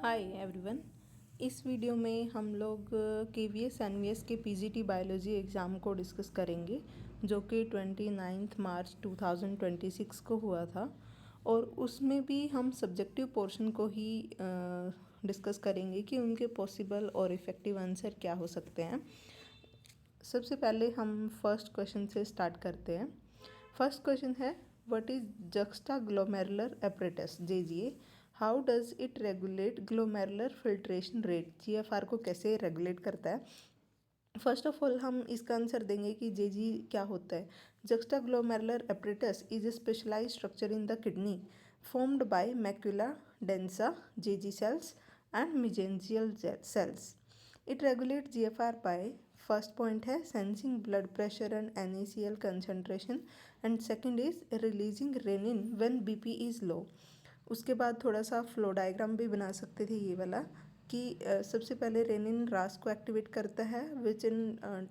Hi everyone. इस video में हम लोग KVS NVS के PGT बायोलॉजी एग्ज़ाम को डिस्कस करेंगे जो कि 29 मार्च 2026 को हुआ था और उसमें भी हम सब्जेक्टिव पोर्शन को ही डिस्कस करेंगे कि उनके पॉसिबल और इफ़ेक्टिव आंसर क्या हो सकते हैं। सबसे पहले हम फर्स्ट क्वेश्चन से स्टार्ट करते हैं। फर्स्ट क्वेश्चन है what is juxtaglomerular apparatus JGA, how does it regulate glomerular filtration rate. GFR को कैसे रेगुलेट करता है। फर्स्ट ऑफ ऑल हम इसका आंसर देंगे कि JG क्या होता है। Juxtaglomerular apparatus is a specialised structure in the kidney formed by macula densa JG cells and mesangial cells. It regulates GFR by first point है sensing blood pressure and NaCl concentration and second is releasing renin when BP is low. उसके बाद थोड़ा सा flow diagram भी बना सकते थे ये वाला कि सबसे पहले रेनिन रास को एक्टिवेट करता है which in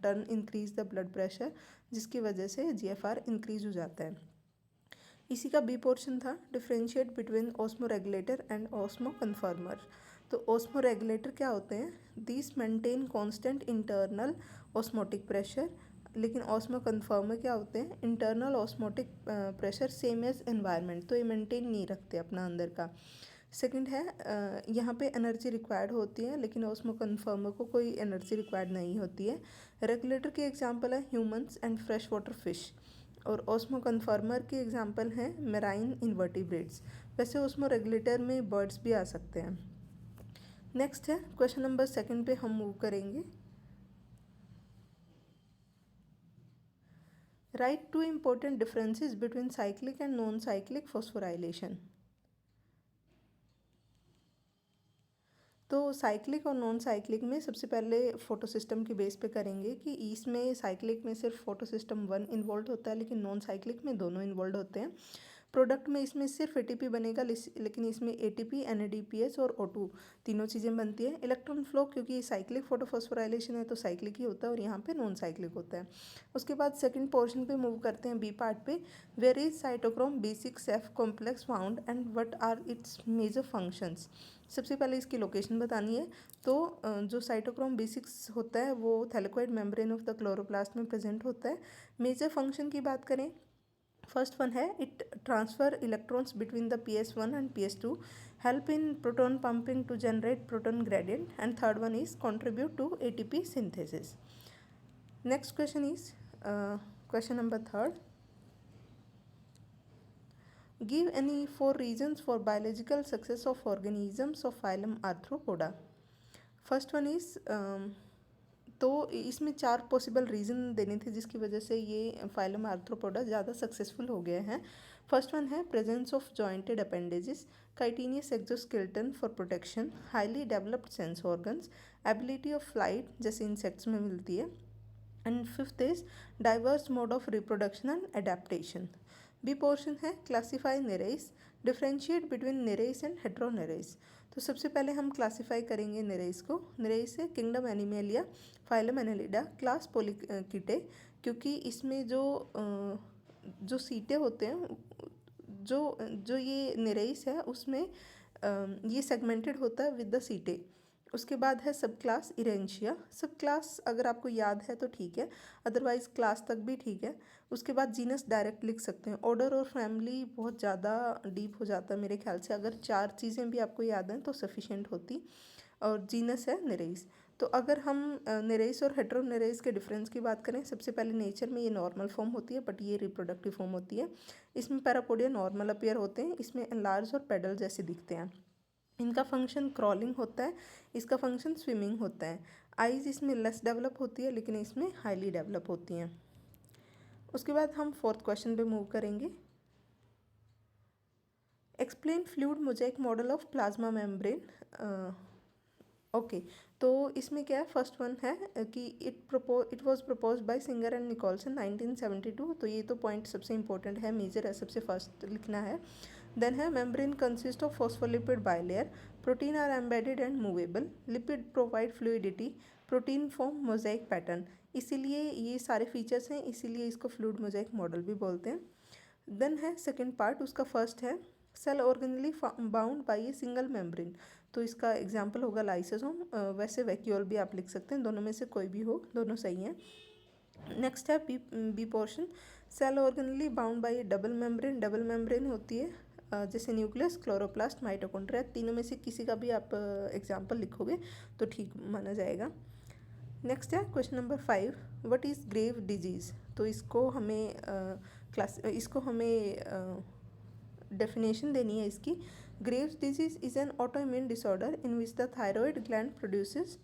turn increase the blood pressure जिसकी वजह से GFR इंक्रीज हो जाता है। इसी का बी पोर्शन था differentiate between osmo regulator and osmo conformer. तो ऑस्मो रेगुलेटर क्या होते हैं, this maintain constant internal osmotic pressure, लेकिन ऑस्मो कन्फर्मर क्या होते हैं, internal osmotic pressure same as environment, तो ये मेंटेन नहीं रखते अपना अंदर का। सेकंड है यहाँ पे एनर्जी रिक्वायर्ड होती है लेकिन ऑस्मो कन्फर्मर को कोई एनर्जी रिक्वायर्ड नहीं होती है। रेगुलेटर के एग्जांपल है humans and fresh water fish और ऑस्मो कन्फर्मर के एग्जांपल हैं मेराइन इन्वर्टिब्रेट्स। वैसे ऑस्मो रेगुलेटर में बर्ड्स भी आ सकते हैं। नेक्स्ट है क्वेश्चन नंबर सेकंड पे हम मूव करेंगे। Write two important differences between cyclic and non cyclic phosphorylation. तो साइक्लिक और नॉन साइक्लिक में सबसे पहले फोटो सिस्टम के बेस पे करेंगे कि इसमें साइक्लिक में सिर्फ फोटो सिस्टम 1 इन्वॉल्व होता है लेकिन नॉन साइक्लिक में दोनों इन्वॉल्व होते हैं। प्रोडक्ट में इसमें सिर्फ ATP बनेगा लेकिन इसमें ATP NADPH और O2 तीनों चीज़ें बनती है। इलेक्ट्रॉन फ्लो क्योंकि साइक्लिक फोटोफॉस्फोराइलेशन है तो साइक्लिक ही होता है और यहाँ पे नॉन साइक्लिक होता है। उसके बाद सेकंड पोर्शन पे मूव करते हैं बी पार्ट पे। Where is cytochrome B6F complex found and what are its major functions. सबसे पहले इसकी लोकेशन बतानी है। तो जो साइटोक्रोम B6 होता है वो thylakoid membrane of the chloroplast में प्रेजेंट होता है। मेजर फंक्शन की बात करें, फर्स्ट वन है it transfer electrons between the PS1 and PS2, help in proton pumping to generate proton gradient and third one is contribute to ATP synthesis. Next question is question number third, give any 4 reasons for biological success of organisms of phylum Arthropoda. First one is तो इसमें 4 possible reason देने थे जिसकी वजह से ये phylum arthropoda ज़्यादा successful हो गए हैं। फर्स्ट वन है presence of jointed appendages, chitinous exoskeleton for protection, highly developed sense organs, ability of flight जैसे इंसेक्ट्स में मिलती है, and fifth is diverse mode of reproduction and adaptation. B portion है classify Nereis, differentiate between Nereis and heteronereis. तो सबसे पहले हम classify करेंगे नेरेस को। नेरेस है kingdom Animalia, phylum Annelida, class Polychaeta, क्योंकि इसमें जो सीटे होते हैं जो जो ये नेरेस है उसमें ये सेगमेंटेड होता है विद द सीटे। उसके बाद है सब क्लास इरेंशिया। सब क्लास अगर आपको याद है तो ठीक है, अदरवाइज क्लास तक भी ठीक है। उसके बाद जीनस डायरेक्ट लिख सकते हैं। ऑर्डर और फैमिली बहुत ज़्यादा डीप हो जाता है मेरे ख्याल से, अगर 4 चीज़ें भी आपको याद हैं तो सफिशेंट होती। और जीनस है नेरेस। तो अगर हम नेरेस और हेट्रोनेरेस के डिफरेंस की बात करें, सबसे पहले नेचर में ये नॉर्मल फॉर्म होती है बट ये रिप्रोडक्टिव फॉर्म होती है। इसमें पैरापोडिया नॉर्मल अपीयर होते हैं, इसमें एनलार्ज और पेडल जैसे दिखते हैं। इनका फंक्शन क्रॉलिंग होता है, इसका फंक्शन स्विमिंग होता है। आइज़ इसमें लेस डेवलप होती है लेकिन इसमें हाईली डेवलप होती हैं। उसके बाद हम फोर्थ क्वेश्चन पे मूव करेंगे। Explain fluid mosaic model of plasma membrane. Okay, तो इसमें क्या है, फर्स्ट वन है कि it was proposed by Singer and Nicolson 1972। तो ये तो पॉइंट सबसे इंपॉर्टेंट है, मेजर है, सबसे फर्स्ट लिखना है। देन है membrane consist of phospholipid bilayer, protein are embedded and movable, lipid provide fluidity, protein form mosaic pattern. इसीलिए ये सारे फीचर्स हैं, इसीलिए इसको फ्लूइड मोज़ेक मॉडल भी बोलते हैं। देन है सेकेंड पार्ट, उसका फर्स्ट है cell organelle bound by a single membrane, तो इसका एग्जाम्पल होगा लाइसोसोम। वैसे वैक्यूल भी आप लिख सकते हैं, दोनों में से कोई भी हो, दोनों सही हैं। नेक्स्ट है B portion, cell organelle bound by a double membrane. Double membrane होती है जैसे न्यूक्लियस, क्लोरोप्लास्ट, माइटोकॉन्ड्रिया, तीनों में से किसी का भी आप एग्जाम्पल लिखोगे तो ठीक माना जाएगा। नेक्स्ट है question number 5, what is grave disease. तो इसको हमें डेफिनेशन देनी है इसकी। Graves disease is an autoimmune disorder in which the thyroid gland produces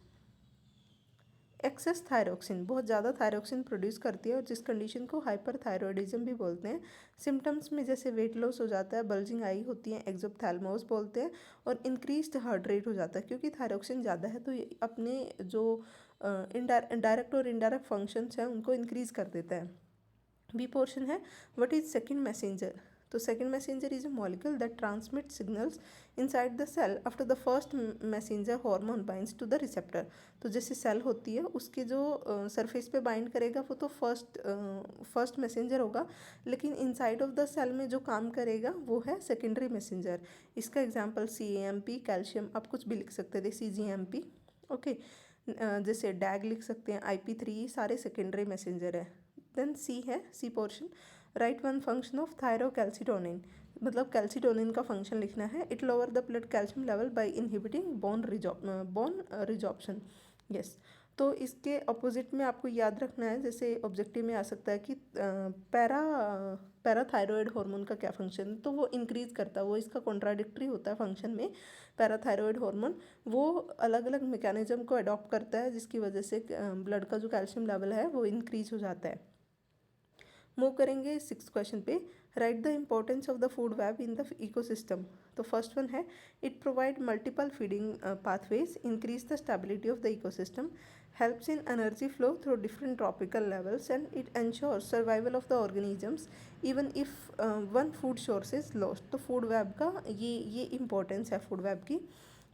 excess thyroxine, बहुत ज़्यादा थायरोक्सिन प्रोड्यूस करती है, और जिस कंडीशन को हाइपरथायरॉयडिज्म भी बोलते हैं। सिम्टम्स में जैसे वेट लॉस हो जाता है, बल्जिंग आई होती है, एक्सोप्थैल्मोस बोलते हैं, और इंक्रीज्ड हार्ट रेट हो जाता है, क्योंकि थायरोक्सिन ज़्यादा है तो ये अपने जो डायरेक्ट और इनडायरेक्ट फंक्शंस हैं उनको इंक्रीज कर देता है। बी पोर्शन है, व्हाट इज सेकंड मैसेंजर। तो second messenger is a molecule that transmit signals inside the cell after the first messenger hormone binds to the receptor. तो जैसे सेल होती है उसके जो सरफेस पे बाइंड करेगा वो तो फर्स्ट मैसेंजर होगा, लेकिन इनसाइड ऑफ द सेल में जो काम करेगा वो है सेकेंडरी मैसेंजर। इसका एग्जांपल CAMP, कैल्शियम, आप कुछ भी लिख सकते थे, CGMP, ओके। जैसे डैग लिख सकते हैं, IP3, सारे सेकेंडरी मैसेंजर है। Then C portion, write one function of thyrocalcitonin, मतलब कैल्सिटोनिन का फंक्शन लिखना है। It lower the blood calcium level by inhibiting bone resorption. Yes, तो इसके अपोजिट में आपको याद रखना है, जैसे ऑब्जेक्टिव में आ सकता है कि पैराथायरॉयड हार्मोन का क्या फंक्शन, तो वो इंक्रीज करता है, वो इसका कॉन्ट्राडिक्टरी होता है फंक्शन में। पैराथायरॉयड हार्मोन वो अलग अलग मैकेनिज्म को अडॉप्ट करता है, जिसकी वजह से ब्लड का जो कैल्शियम लेवल है वो इंक्रीज हो जाता है। मूव करेंगे 6 क्वेश्चन पे, right the importance of the food web in the ecosystem. तो फर्स्ट वन है, it provide multiple feeding pathways, increase the stability of the ecosystem, helps in energy flow through different tropical levels, and it ensures survival of the organisms even if one food source is lost। तो food web का ये importance है food web की।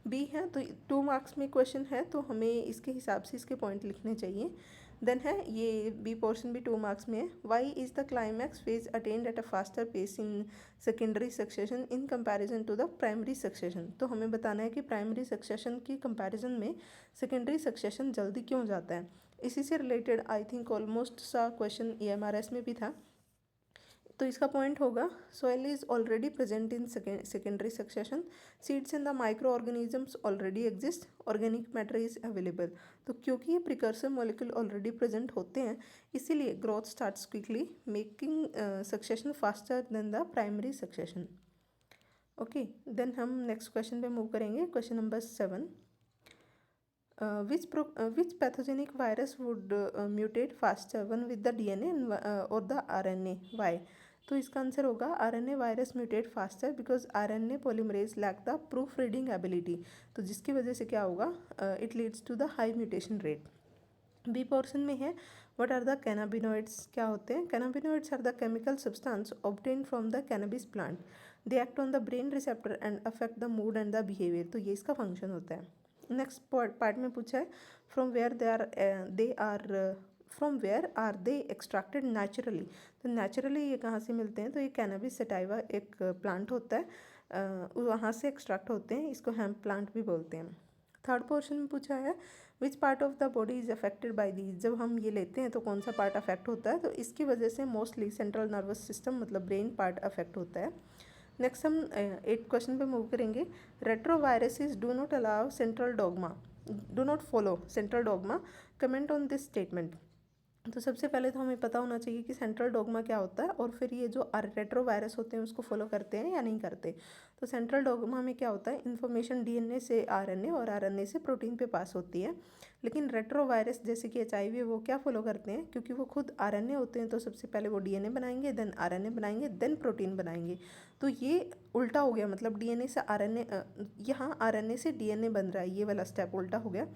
B है तो 2 marks में question है, तो हमें इसके हिसाब से इसके पॉइंट लिखने चाहिए। देन है ये बी पोर्शन भी 2 मार्क्स में है, why is the climax phase attend at a faster pace in secondary succession in comparison to the primary succession. तो हमें बताना है कि प्राइमरी सक्सेशन की कंपैरिजन में सेकेंडरी सक्सेशन जल्दी क्यों जाता है। इसी से रिलेटेड आई थिंक ऑलमोस्ट सा क्वेश्चन EMRS में भी था। तो इसका पॉइंट होगा, soil is already present in secondary succession, seeds in the micro organisms already exist, organic matter is available. तो क्योंकि ये प्रिकर्सर मॉलिक्यूल ऑलरेडी प्रेजेंट होते हैं, इसीलिए growth starts quickly, making succession faster than the primary succession. Okay, then हम next question पे move करेंगे, question number 7, which pathogenic virus would mutate faster, one with the DNA or the RNA, why। तो इसका answer होगा RNA virus mutate faster because RNA polymerase lack the proof reading ability. तो जिसकी वजह से क्या होगा, it leads to the high mutation rate. B portion में है, व्हाट आर द कैनाबिनॉइड्स, क्या होते हैं। Cannabinoids are the chemical substance obtain from the cannabis plant, they act on the brain receptor and affect the mood and the behaviour. तो ये इसका function होता है। नेक्स्ट पार्ट में पूछा है, from where are they extracted naturally. तो naturally ये कहाँ से मिलते हैं, तो ये कैनबिस सटाइवा एक प्लांट होता है, वहाँ से एक्सट्रैक्ट होते हैं, इसको हेम्प प्लांट भी बोलते हैं। थर्ड पोर्शन में पूछा है, which part of the body is affected by these. जब हम ये लेते हैं तो कौन सा पार्ट अफेक्ट होता है, तो इसकी वजह से मोस्टली सेंट्रल नर्वस सिस्टम मतलब ब्रेन पार्ट अफेक्ट होता है। नेक्स्ट हम 8 क्वेश्चन पे मूव करेंगे, retroviruses do not allow central dogma, do not follow central dogma, comment on this statement. तो सबसे पहले तो हमें पता होना चाहिए कि सेंट्रल डॉगमा क्या होता है, और फिर ये जो रेट्रोवायरस होते हैं उसको फॉलो करते हैं या नहीं करते। तो सेंट्रल डॉगमा में क्या होता है, इन्फॉर्मेशन DNA से RNA और RNA से प्रोटीन पे पास होती है। लेकिन रेट्रोवायरस जैसे कि HIV वो क्या फॉलो करते हैं, क्योंकि वो खुद RNA होते हैं तो सबसे पहले वो DNA बनाएंगे, देन RNA बनाएंगे, देन प्रोटीन बनाएंगे। तो ये उल्टा हो गया, मतलब DNA से RNA, यहाँ RNA से DNA बन रहा है, ये वाला स्टेप उल्टा हो गया।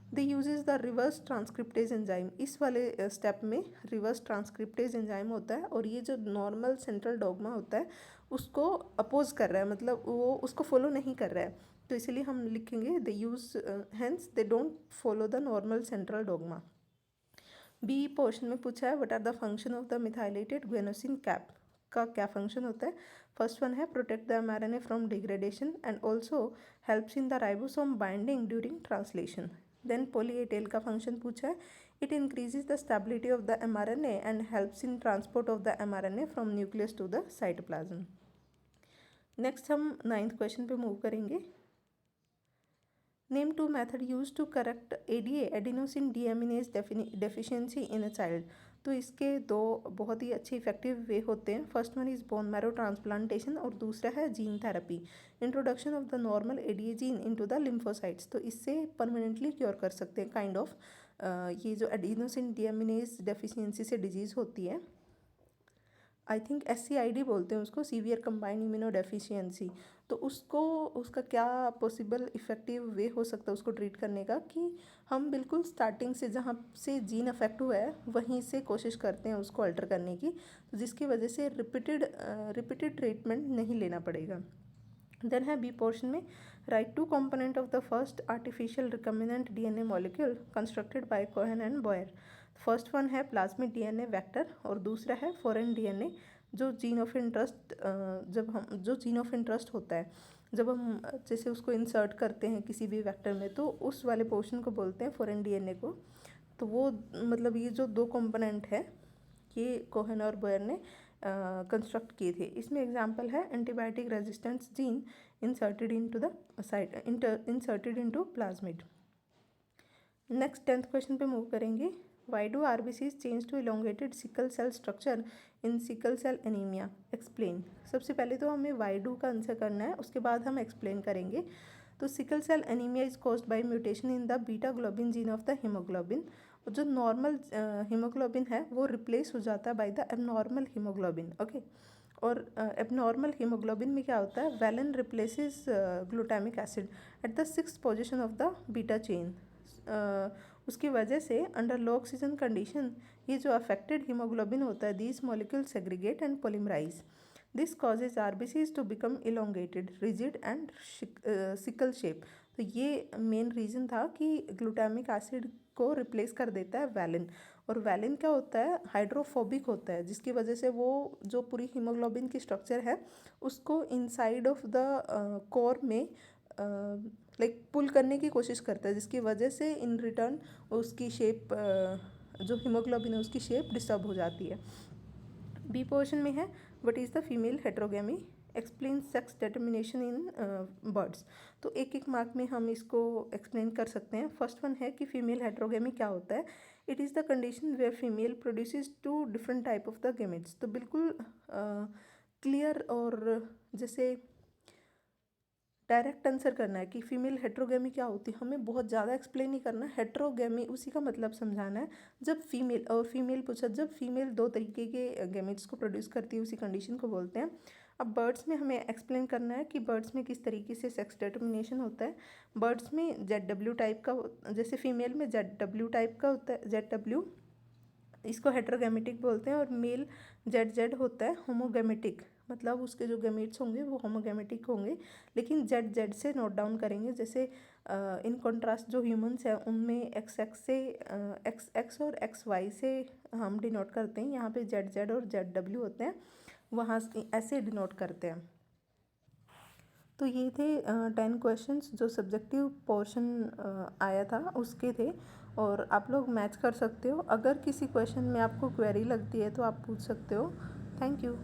They uses the reverse transcriptase enzyme, इस वाले स्टेप में रिवर्स ट्रांसक्रिप्टेज एंजाइम होता है, और ये जो नॉर्मल सेंट्रल डॉगमा होता है उसको अपोज कर रहा है, मतलब वो उसको फॉलो नहीं कर रहा है। तो इसीलिए हम लिखेंगे they use, hence they don't follow the normal central dogma. B portion में पूछा है, what are the function of the methylated guanosine cap, का क्या फंक्शन होता है। फर्स्ट वन है protect the mRNA from degradation and also helps in the ribosome binding during translation. Then poly A tail का function पूछा है, it increases the stability of the mRNA and helps in transport of the mRNA from nucleus to the cytoplasm. Next हम 9th question पे move करेंगे। Name two method use to correct ADA adenosine deaminase deficiency in a child. तो इसके दो बहुत ही अच्छे effective way होते हैं। First one is bone marrow transplantation और दूसरा है gene therapy, introduction of the normal ADA gene into the lymphocytes. तो इससे परमानेंटली क्योर कर सकते हैं काइंड ऑफ ये जो एडिनोसिन डीएमिनेज डेफिशिएंसी से डिजीज़ होती है, आई थिंक SCID बोलते हैं उसको, सीवियर कंबाइंड इम्यूनो डेफिशिएंसी। तो उसको उसका क्या पॉसिबल इफ़ेक्टिव वे हो सकता है उसको ट्रीट करने का, कि हम बिल्कुल स्टार्टिंग से जहाँ से जीन अफेक्ट हुआ है वहीं से कोशिश करते हैं उसको अल्टर करने की, तो जिसकी वजह से रिपीटेड ट्रीटमेंट नहीं लेना पड़ेगा। देन है बी पोर्शन में, write two component of the first artificial recombinant DNA molecule constructed by Cohen and Boyer. First one है प्लाज्मिड DNA वेक्टर और दूसरा है फॉरेन DNA जो gene of interest gene of interest होता है जब हम जैसे उसको इंसर्ट करते हैं किसी भी वेक्टर में, तो उस वाले पोर्शन को बोलते हैं फॉरेन DNA को। तो वो मतलब ये जो दो कंपोनेंट है ये कोहेन और बॉयर ने कंस्ट्रक्ट किए थे। इसमें एग्जांपल है antibiotic resistance gene inserted into plasmid. Next 10th question पे मूव करेंगे। Why do RBCs change to elongated sickle cell structure in sickle cell anaemia, explain. सबसे पहले तो हमें वाई डू का आंसर करना है, उसके बाद हम एक्सप्लेन करेंगे। तो sickle cell anaemia is caused by mutation in the beta globin gene of the haemoglobin. जो नॉर्मल हीमोग्लोबिन है वो रिप्लेस हो जाता है by the abnormal haemoglobin, okay. और एबनॉर्मल हीमोग्लोबिन में क्या होता है, valine replaces glutamic acid at the 6th position of the beta chain. उसकी वजह से अंडर लो ऑक्सीजन कंडीशन ये जो अफेक्टेड हीमोग्लोबिन होता है, these molecule segregate and polymerise. This causes RBCs to become elongated, rigid and sickle shape. तो ये main reason था कि ग्लूटामिक एसिड को रिप्लेस कर देता है वैलिन, और वैलिन क्या होता है, हाइड्रोफोबिक होता है, जिसकी वजह से वो जो पूरी हीमोग्लोबिन की स्ट्रक्चर है उसको इनसाइड ऑफ द कोर में लाइक पुल करने की कोशिश करता है, जिसकी वजह से इन रिटर्न उसकी शेप जो हीमोग्लोबिन है उसकी शेप डिस्टर्ब हो जाती है। बी पोर्शन में है, what is the female heterogamy, explain sex determination in birds. तो एक एक मार्क में हम इसको एक्सप्लेन कर सकते हैं। फर्स्ट वन है कि फीमेल हेट्रोगेमी क्या होता है, it is the condition where female produces two different type of the gametes. तो बिल्कुल क्लियर और जैसे डायरेक्ट आंसर करना है कि फीमेल हेट्रोगेमी क्या होती है, हमें बहुत ज़्यादा एक्सप्लेन नहीं करना। हेट्रोगेमी उसी का मतलब समझाना है। जब फीमेल पूछा, जब फीमेल दो तरीके के गेमेट्स को प्रोड्यूस करती है उसी कंडीशन को बोलते हैं। अब बर्ड्स में हमें एक्सप्लेन करना है कि बर्ड्स में किस तरीके से सेक्स डिटर्मिनेशन होता है। बर्ड्स में ZW टाइप का, जैसे फीमेल में ZW टाइप का होता है, ZW इसको हेट्रोगेमेटिक बोलते हैं, और मेल ZZ होता है होमोगेमेटिक, मतलब उसके जो गैमेट्स होंगे वो होमोगेमेटिक होंगे, लेकिन ZZ से नोट डाउन करेंगे। जैसे इन कॉन्ट्रास्ट जो ह्यूमंस हैं उनमें XX से XX और XY से हम डिनोट करते हैं, यहाँ पे ZZ और ZW होते हैं, वहाँ ऐसे डिनोट करते हैं। तो ये थे 10 क्वेश्चंस जो सब्जेक्टिव पोर्शन आया था उसके थे, और आप लोग मैच कर सकते हो। अगर किसी क्वेश्चन में आपको क्वेरी लगती है तो आप पूछ सकते हो। Thank you.